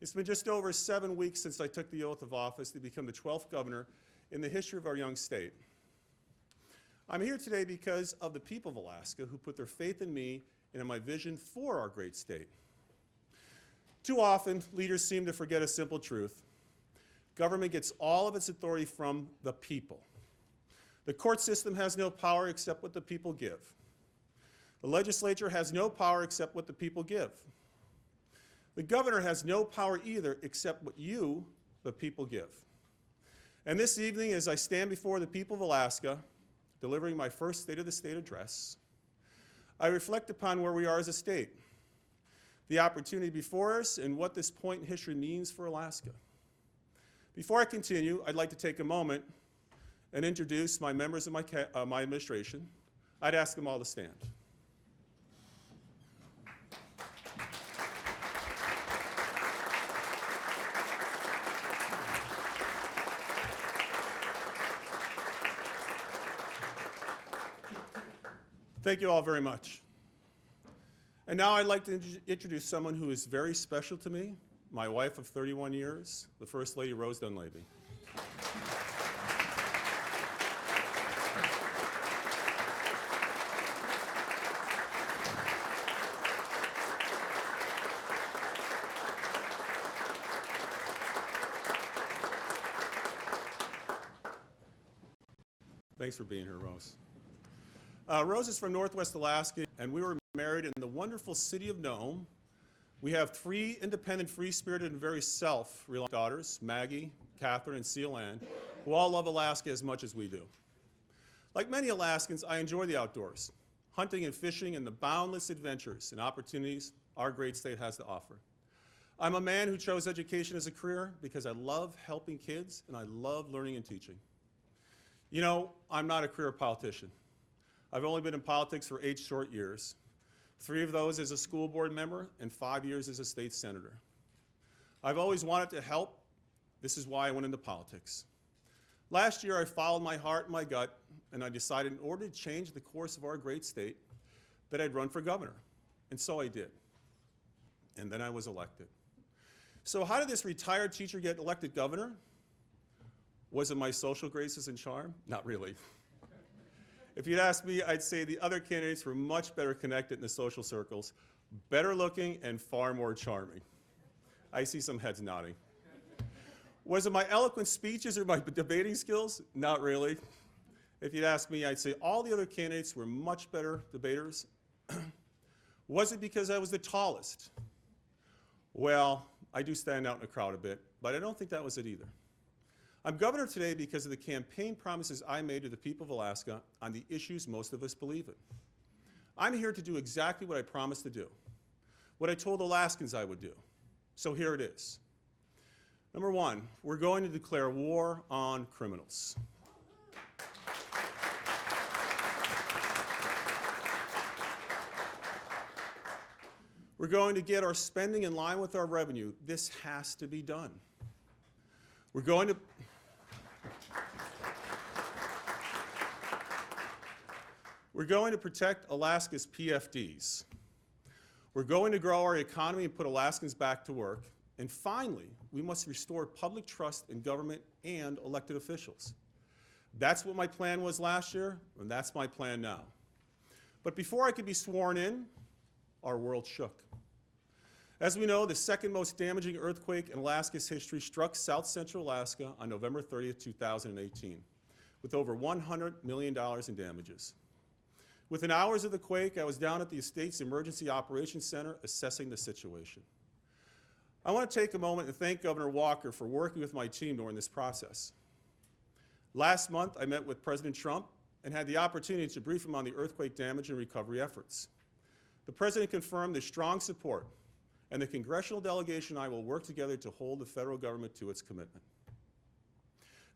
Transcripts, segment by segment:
It's been just over 7 weeks since I took the oath of office to become the 12th governor in the history of our young state. I'm here today because of the people of Alaska who put their faith in me and in my vision for our great state. Too often, leaders seem to forget a simple truth. Government gets all of its authority from the people. The court system has no power except what the people give. The legislature has no power except what the people give. The governor has no power either except what you, the people, give. And this evening, as I stand before the people of Alaska, delivering my first State of the State address, I reflect upon where we are as a state, the opportunity before us, and what this point in history means for Alaska. Before I continue, I'd like to take a moment and introduce my members of my administration. I'd ask them all to stand. Thank you all very much. And now I'd like to introduce someone who is very special to me, my wife of 31 years, the First Lady, Rose Dunleavy. Thanks for being here, Rose. Rose is from Northwest Alaska, and we were married in the wonderful city of Nome. We have 3 independent, free-spirited, and very self-reliant daughters, Maggie, Catherine, and Seal Ann, who all love Alaska as much as we do. Like many Alaskans, I enjoy the outdoors, hunting and fishing, and the boundless adventures and opportunities our great state has to offer. I'm a man who chose education as a career because I love helping kids, and I love learning and teaching. You know, I'm not a career politician. I've only been in politics for 8 short years, 3 of those as a school board member and 5 years as a state senator. I've always wanted to help. This is why I went into politics. Last year, I followed my heart and my gut, and I decided in order to change the course of our great state that I'd run for governor, and so I did. And then I was elected. So how did this retired teacher get elected governor? Was it my social graces and charm? Not really. If you'd ask me, I'd say the other candidates were much better connected in the social circles, better looking and far more charming. I see some heads nodding. Was it my eloquent speeches or my debating skills? Not really. If you'd ask me, I'd say all the other candidates were much better debaters. Was it because I was the tallest? Well, I do stand out in a crowd a bit, but I don't think that was it either. I'm governor today because of the campaign promises I made to the people of Alaska on the issues most of us believe in. I'm here to do exactly what I promised to do, what I told Alaskans I would do. So here it is. Number 1, we're going to declare war on criminals. We're going to get our spending in line with our revenue. This has to be done. We're going to protect Alaska's PFDs. We're going to grow our economy and put Alaskans back to work. And finally, we must restore public trust in government and elected officials. That's what my plan was last year, and that's my plan now. But before I could be sworn in, our world shook. As we know, the second most damaging earthquake in Alaska's history struck South Central Alaska on November 30th, 2018, with over $100 million in damages. Within hours of the quake, I was down at the estate's Emergency Operations Center assessing the situation. I want to take a moment and thank Governor Walker for working with my team during this process. Last month, I met with President Trump and had the opportunity to brief him on the earthquake damage and recovery efforts. The President confirmed their strong support, and the congressional delegation and I will work together to hold the federal government to its commitment.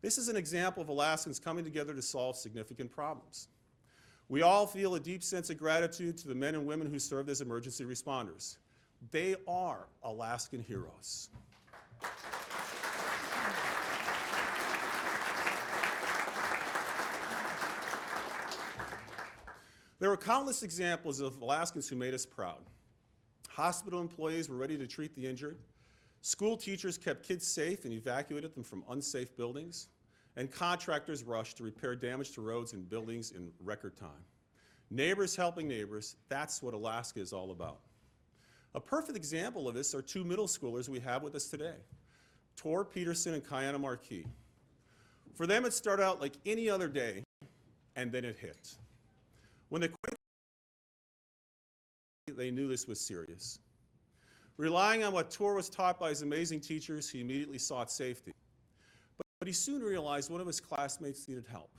This is an example of Alaskans coming together to solve significant problems. We all feel a deep sense of gratitude to the men and women who served as emergency responders. They are Alaskan heroes. There were countless examples of Alaskans who made us proud. Hospital employees were ready to treat the injured. School teachers kept kids safe and evacuated them from unsafe buildings, and contractors rushed to repair damage to roads and buildings in record time. Neighbors helping neighbors, that's what Alaska is all about. A perfect example of this are two middle schoolers we have with us today, Tor Peterson and Kiana Marquis. For them, it started out like any other day, and then it hit. When they quit, they knew this was serious. Relying on what Tor was taught by his amazing teachers, he immediately sought safety. But he soon realized one of his classmates needed help.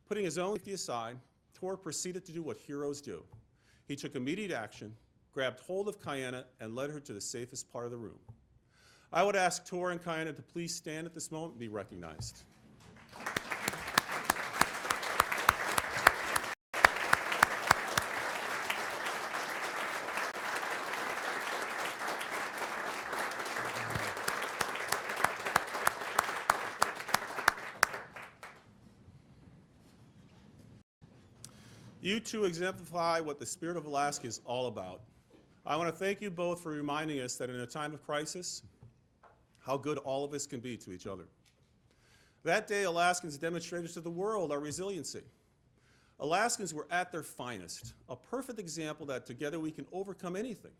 Putting his own safety aside, Tor proceeded to do what heroes do. He took immediate action, grabbed hold of Kiana, and led her to the safest part of the room. I would ask Tor and Kiana to please stand at this moment and be recognized. You two exemplify what the spirit of Alaska is all about. I want to thank you both for reminding us that in a time of crisis, how good all of us can be to each other. That day, Alaskans demonstrated to the world our resiliency. Alaskans were at their finest, a perfect example that together we can overcome anything.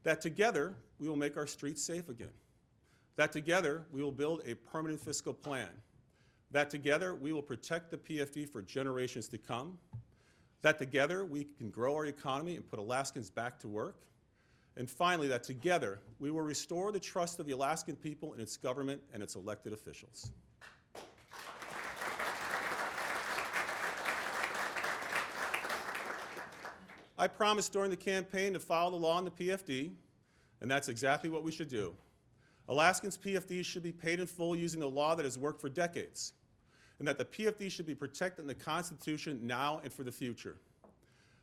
That together, we will make our streets safe again. That together, we will build a permanent fiscal plan. That together, we will protect the PFD for generations to come. That together we can grow our economy and put Alaskans back to work. And finally, that together we will restore the trust of the Alaskan people in its government and its elected officials. I promised during the campaign to follow the law in the PFD, and that's exactly what we should do. Alaskans' PFDs should be paid in full using the law that has worked for decades, and that the PFD should be protected in the Constitution now and for the future.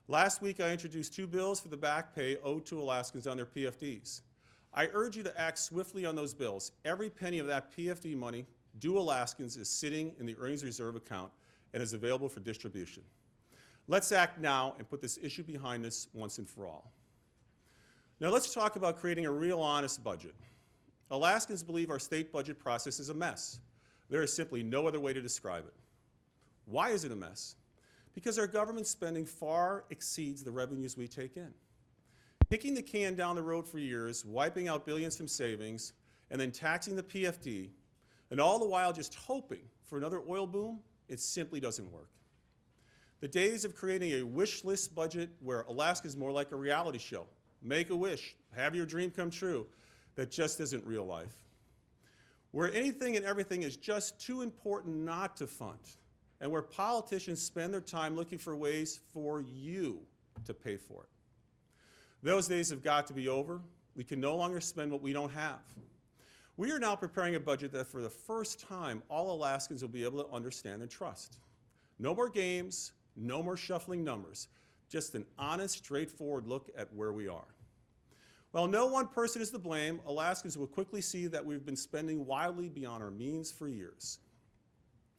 Last week, I introduced two bills for the back pay owed to Alaskans on their PFDs. I urge you to act swiftly on those bills. Every penny of that PFD money due Alaskans is sitting in the Earnings Reserve account and is available for distribution. Let's act now and put this issue behind us once and for all. Now let's talk about creating a real honest budget. Alaskans believe our state budget process is a mess. There is simply no other way to describe it. Why is it a mess? Because our government spending far exceeds the revenues we take in. Kicking the can down the road for years, wiping out billions from savings, and then taxing the PFD, and all the while just hoping for another oil boom, it simply doesn't work. The days of creating a wish list budget where Alaska is more like a reality show, make a wish, have your dream come true, that just isn't real life. Where anything and everything is just too important not to fund, and where politicians spend their time looking for ways for you to pay for it. Those days have got to be over. We can no longer spend what we don't have. We are now preparing a budget that for the first time, all Alaskans will be able to understand and trust. No more games, no more shuffling numbers, just an honest, straightforward look at where we are. While no one person is to blame, Alaskans will quickly see that we've been spending wildly beyond our means for years.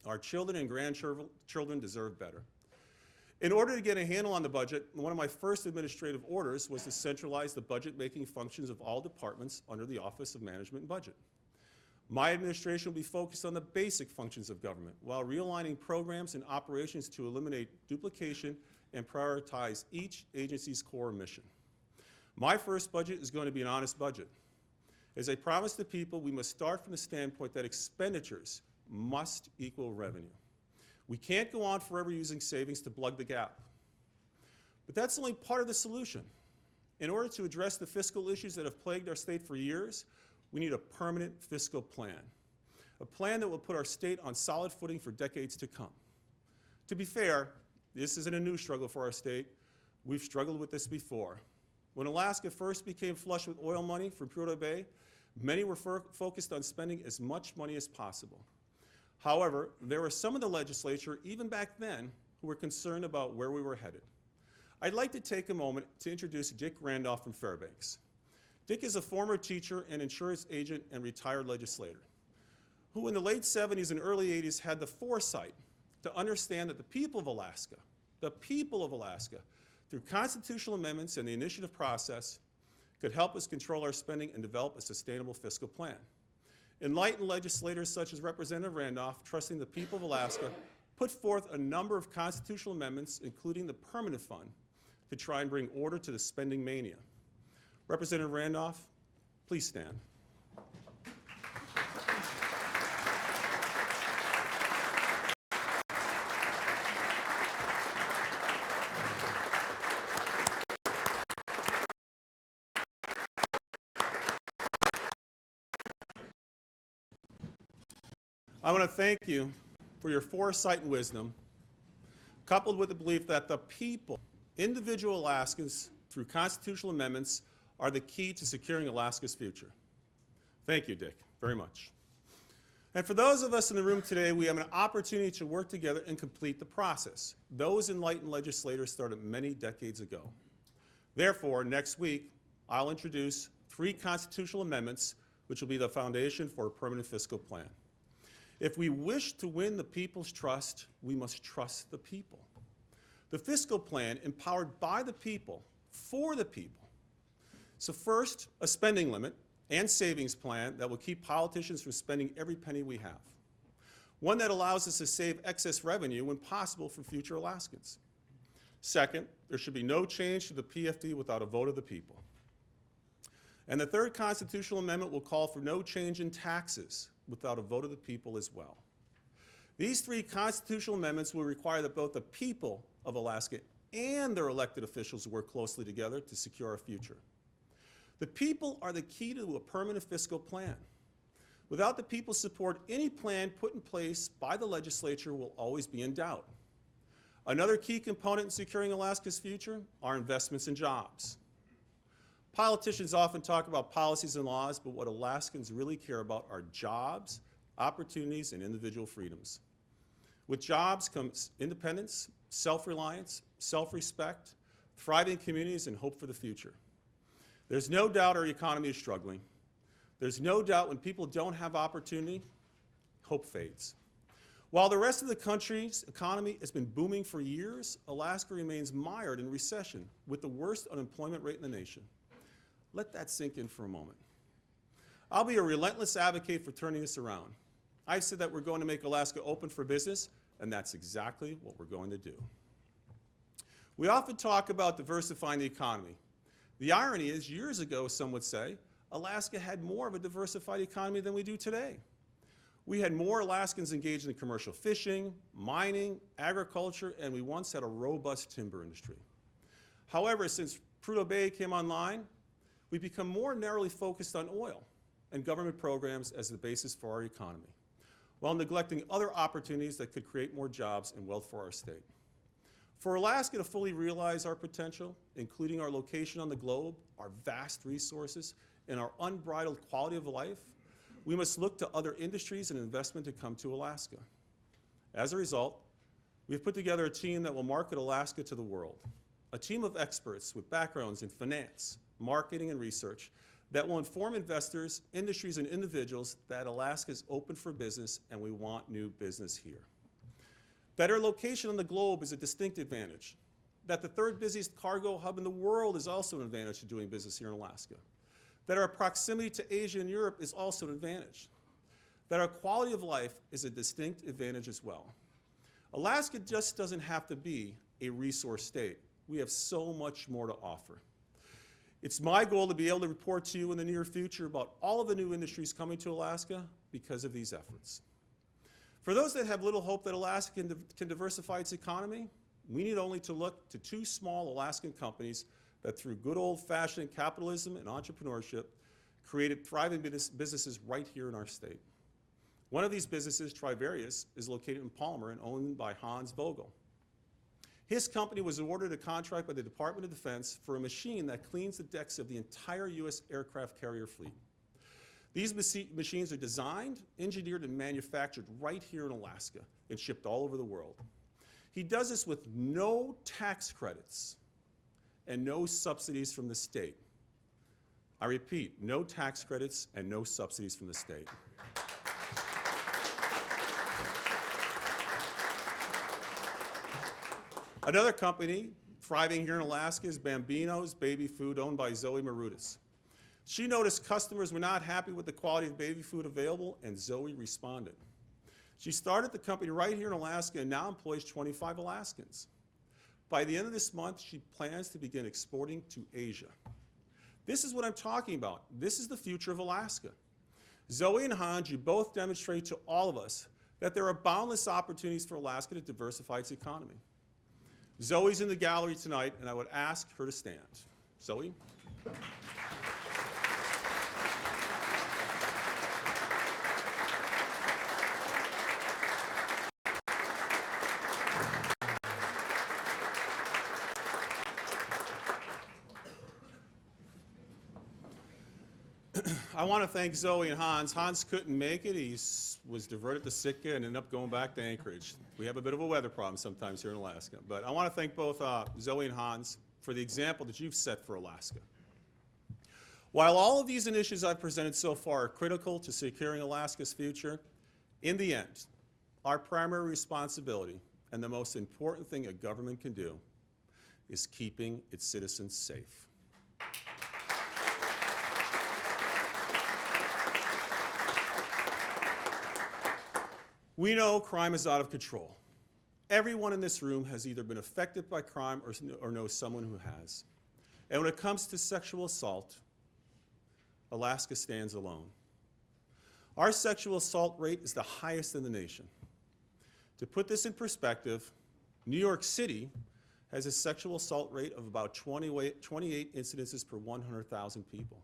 Our children and grandchildren deserve better. In order to get a handle on the budget, one of my first administrative orders was to centralize the budget-making functions of all departments under the Office of Management and Budget. My administration will be focused on the basic functions of government while realigning programs and operations to eliminate duplication and prioritize each agency's core mission. My first budget is going to be an honest budget. As I promised the people, we must start from the standpoint that expenditures must equal revenue. We can't go on forever using savings to plug the gap. But that's only part of the solution. In order to address the fiscal issues that have plagued our state for years, we need a permanent fiscal plan. A plan that will put our state on solid footing for decades to come. To be fair, this isn't a new struggle for our state. We've struggled with this before. When Alaska first became flush with oil money from Prudhoe Bay, many were focused on spending as much money as possible. However, there were some in the legislature, even back then, who were concerned about where we were headed. I'd like to take a moment to introduce Dick Randolph from Fairbanks. Dick is a former teacher and insurance agent and retired legislator, who in the late 70s and early 80s had the foresight to understand that the people of Alaska, through constitutional amendments and the initiative process, could help us control our spending and develop a sustainable fiscal plan. Enlightened legislators such as Representative Randolph, trusting the people of Alaska, put forth a number of constitutional amendments, including the permanent fund, to try and bring order to the spending mania. Representative Randolph, please stand. I want to thank you for your foresight and wisdom, coupled with the belief that the people, individual Alaskans, through constitutional amendments, are the key to securing Alaska's future. Thank you, Dick, very much. And for those of us in the room today, we have an opportunity to work together and complete the process. Those enlightened legislators started many decades ago. Therefore, next week, I'll introduce 3 constitutional amendments, which will be the foundation for a permanent fiscal plan. If we wish to win the people's trust, we must trust the people. The fiscal plan, empowered by the people, for the people. So first, a spending limit and savings plan that will keep politicians from spending every penny we have. One that allows us to save excess revenue when possible for future Alaskans. Second, there should be no change to the PFD without a vote of the people. And the third constitutional amendment will call for no change in taxes without a vote of the people as well. These 3 constitutional amendments will require that both the people of Alaska and their elected officials work closely together to secure our future. The people are the key to a permanent fiscal plan. Without the people's support, any plan put in place by the legislature will always be in doubt. Another key component in securing Alaska's future are investments in jobs. Politicians often talk about policies and laws, but what Alaskans really care about are jobs, opportunities, and individual freedoms. With jobs comes independence, self-reliance, self-respect, thriving communities, and hope for the future. There's no doubt our economy is struggling. There's no doubt when people don't have opportunity, hope fades. While the rest of the country's economy has been booming for years, Alaska remains mired in recession with the worst unemployment rate in the nation. Let that sink in for a moment. I'll be a relentless advocate for turning this around. I've said that we're going to make Alaska open for business, and that's exactly what we're going to do. We often talk about diversifying the economy. The irony is, years ago, some would say, Alaska had more of a diversified economy than we do today. We had more Alaskans engaged in commercial fishing, mining, agriculture, and we once had a robust timber industry. However, since Prudhoe Bay came online, we've become more narrowly focused on oil and government programs as the basis for our economy, while neglecting other opportunities that could create more jobs and wealth for our state. For Alaska to fully realize our potential, including our location on the globe, our vast resources, and our unbridled quality of life, we must look to other industries and investment to come to Alaska. As a result, we've put together a team that will market Alaska to the world, a team of experts with backgrounds in finance, marketing, and research that will inform investors, industries, and individuals that Alaska is open for business and we want new business here. That our location on the globe is a distinct advantage. That the 3rd busiest cargo hub in the world is also an advantage to doing business here in Alaska. That our proximity to Asia and Europe is also an advantage. That our quality of life is a distinct advantage as well. Alaska just doesn't have to be a resource state. We have so much more to offer. It's my goal to be able to report to you in the near future about all of the new industries coming to Alaska because of these efforts. For those that have little hope that Alaska can diversify its economy, we need only to look to 2 small Alaskan companies that through good old-fashioned capitalism and entrepreneurship created thriving businesses right here in our state. One of these businesses, Trivarius, is located in Palmer and owned by Hans Vogel. His company was awarded a contract by the Department of Defense for a machine that cleans the decks of the entire U.S. aircraft carrier fleet. These machines are designed, engineered, and manufactured right here in Alaska and shipped all over the world. He does this with no tax credits and no subsidies from the state. I repeat, no tax credits and no subsidies from the state. Another company thriving here in Alaska is Bambino's Baby Food, owned by Zoe Marutis. She noticed customers were not happy with the quality of baby food available, and Zoe responded. She started the company right here in Alaska and now employs 25 Alaskans. By the end of this month, she plans to begin exporting to Asia. This is what I'm talking about. This is the future of Alaska. Zoe and Hans, you both demonstrate to all of us that there are boundless opportunities for Alaska to diversify its economy. Zoe's in the gallery tonight, and I would ask her to stand. Zoe? I want to thank Zoe and Hans. Hans couldn't make it. He was diverted to Sitka and ended up going back to Anchorage. We have a bit of a weather problem sometimes here in Alaska. But I want to thank both Zoe and Hans for the example that you've set for Alaska. While all of these initiatives I've presented so far are critical to securing Alaska's future, in the end, our primary responsibility and the most important thing a government can do is keeping its citizens safe. We know crime is out of control. Everyone in this room has either been affected by crime or knows someone who has. And when it comes to sexual assault, Alaska stands alone. Our sexual assault rate is the highest in the nation. To put this in perspective, New York City has a sexual assault rate of about 28 incidences per 100,000 people.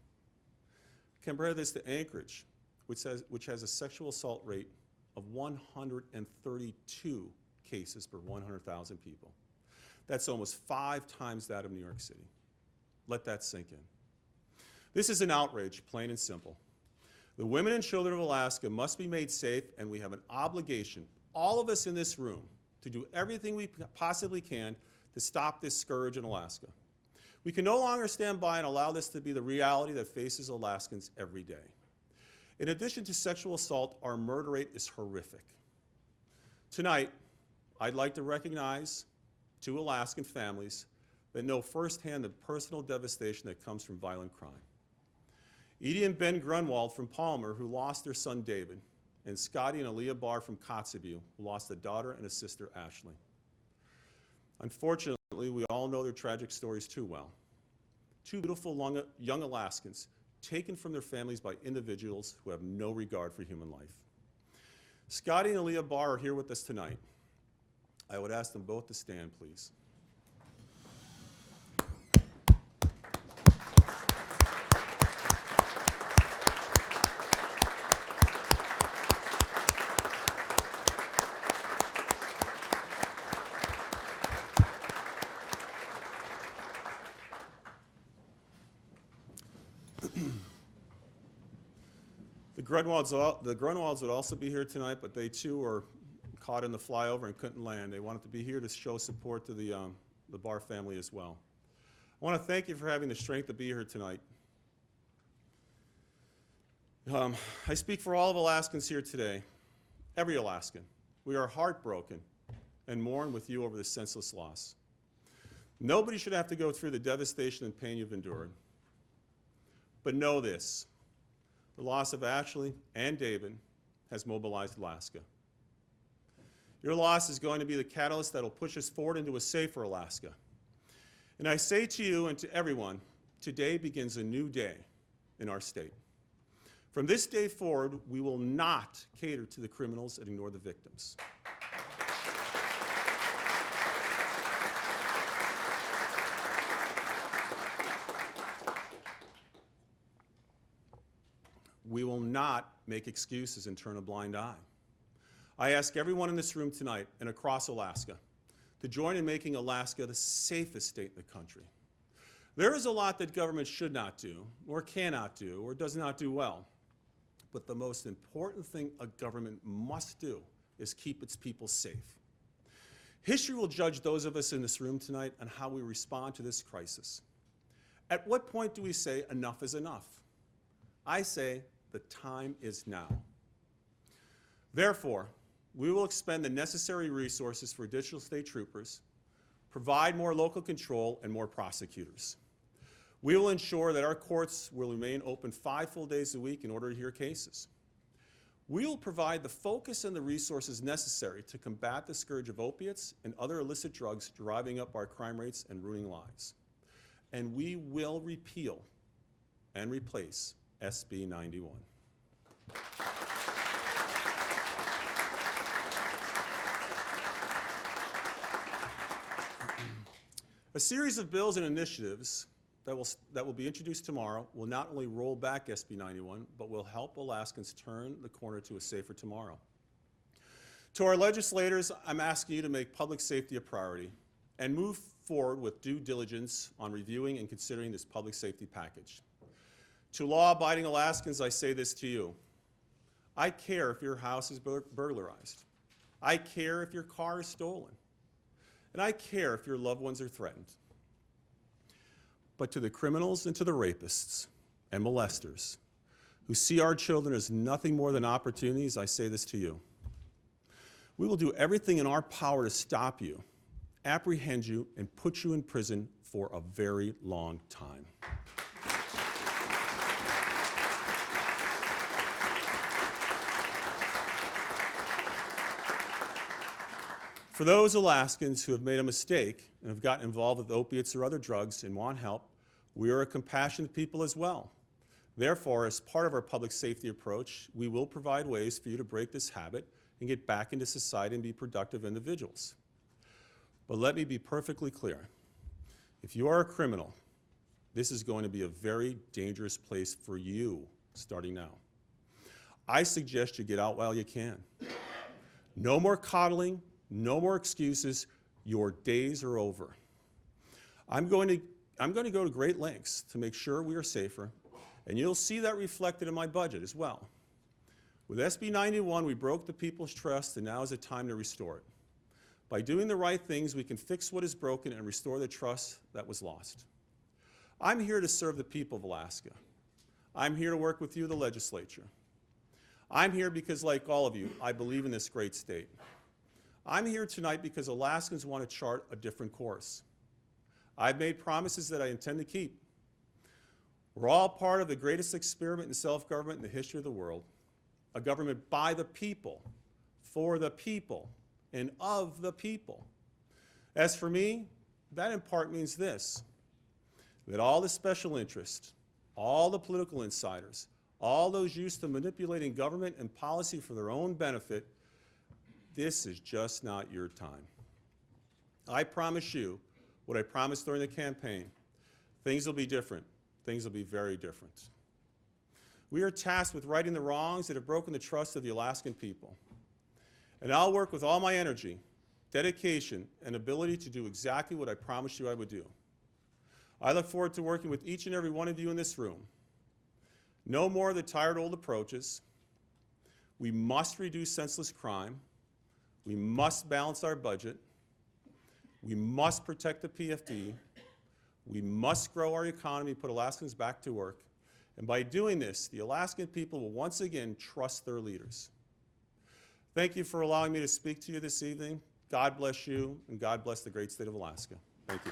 Compare this to Anchorage, which has a sexual assault rate of 132 cases per 100,000 people. That's almost 5 times that of New York City. Let that sink in. This is an outrage, plain and simple. The women and children of Alaska must be made safe, and we have an obligation, all of us in this room, to do everything we possibly can to stop this scourge in Alaska. We can no longer stand by and allow this to be the reality that faces Alaskans every day. In addition to sexual assault, our murder rate is horrific. Tonight, I'd like to recognize 2 Alaskan families that know firsthand the personal devastation that comes from violent crime. Edie and Ben Grunwald from Palmer, who lost their son David, and Scotty and Aaliyah Barr from Kotzebue, who lost a daughter and a sister, Ashley. Unfortunately, we all know their tragic stories too well. 2 beautiful young Alaskans taken from their families by individuals who have no regard for human life. Scotty and Aaliyah Barr are here with us tonight. I would ask them both to stand, please. The Grunwalds would also be here tonight, but they too were caught in the flyover and couldn't land. They wanted to be here to show support to the Barr family as well. I want to thank you for having the strength to be here tonight. I speak for all of Alaskans here today, every Alaskan. We are heartbroken and mourn with you over this senseless loss. Nobody should have to go through the devastation and pain you've endured. But know this. The loss of Ashley and David has mobilized Alaska. Your loss is going to be the catalyst that will push us forward into a safer Alaska. And I say to you and to everyone, today begins a new day in our state. From this day forward, we will not cater to the criminals and ignore the victims. We will not make excuses and turn a blind eye. I ask everyone in this room tonight and across Alaska to join in making Alaska the safest state in the country. There is a lot that government should not do, or cannot do, or does not do well. But the most important thing a government must do is keep its people safe. History will judge those of us in this room tonight on how we respond to this crisis. At what point do we say enough is enough? I say the time is now. Therefore, we will expend the necessary resources for additional state troopers, provide more local control, and more prosecutors. We will ensure that our courts will remain open 5 full days a week in order to hear cases. We will provide the focus and the resources necessary to combat the scourge of opiates and other illicit drugs driving up our crime rates and ruining lives. And we will repeal and replace SB 91. A series of bills and initiatives that will be introduced tomorrow will not only roll back SB 91, but will help Alaskans turn the corner to a safer tomorrow. To our legislators, I'm asking you to make public safety a priority and move forward with due diligence on reviewing and considering this public safety package. To law-abiding Alaskans, I say this to you. I care if your house is burglarized. I care if your car is stolen. And I care if your loved ones are threatened. But to the criminals and to the rapists and molesters who see our children as nothing more than opportunities, I say this to you. We will do everything in our power to stop you, apprehend you, and put you in prison for a very long time. For those Alaskans who have made a mistake and have gotten involved with opiates or other drugs and want help, we are a compassionate people as well. Therefore, as part of our public safety approach, we will provide ways for you to break this habit and get back into society and be productive individuals. But let me be perfectly clear. If you are a criminal, this is going to be a very dangerous place for you starting now. I suggest you get out while you can. No more coddling. No more excuses. Your days are over. I'm going to go to great lengths to make sure we are safer, and you'll see that reflected in my budget as well. With SB 91, we broke the people's trust, and now is the time to restore it. By doing the right things, we can fix what is broken and restore the trust that was lost. I'm here to serve the people of Alaska. I'm here to work with you, the legislature. I'm here because, like all of you, I believe in this great state. I'm here tonight because Alaskans want to chart a different course. I've made promises that I intend to keep. We're all part of the greatest experiment in self-government in the history of the world, a government by the people, for the people, and of the people. As for me, that in part means this, that all the special interests, all the political insiders, all those used to manipulating government and policy for their own benefit, this is just not your time. I promise you what I promised during the campaign. Things will be different. Things will be very different. We are tasked with righting the wrongs that have broken the trust of the Alaskan people. And I'll work with all my energy, dedication, and ability to do exactly what I promised you I would do. I look forward to working with each and every one of you in this room. No more of the tired old approaches. We must reduce senseless crime. We must balance our budget. We must protect the PFD. We must grow our economy, put Alaskans back to work. And by doing this, the Alaskan people will once again trust their leaders. Thank you for allowing me to speak to you this evening. God bless you, and God bless the great state of Alaska. Thank you.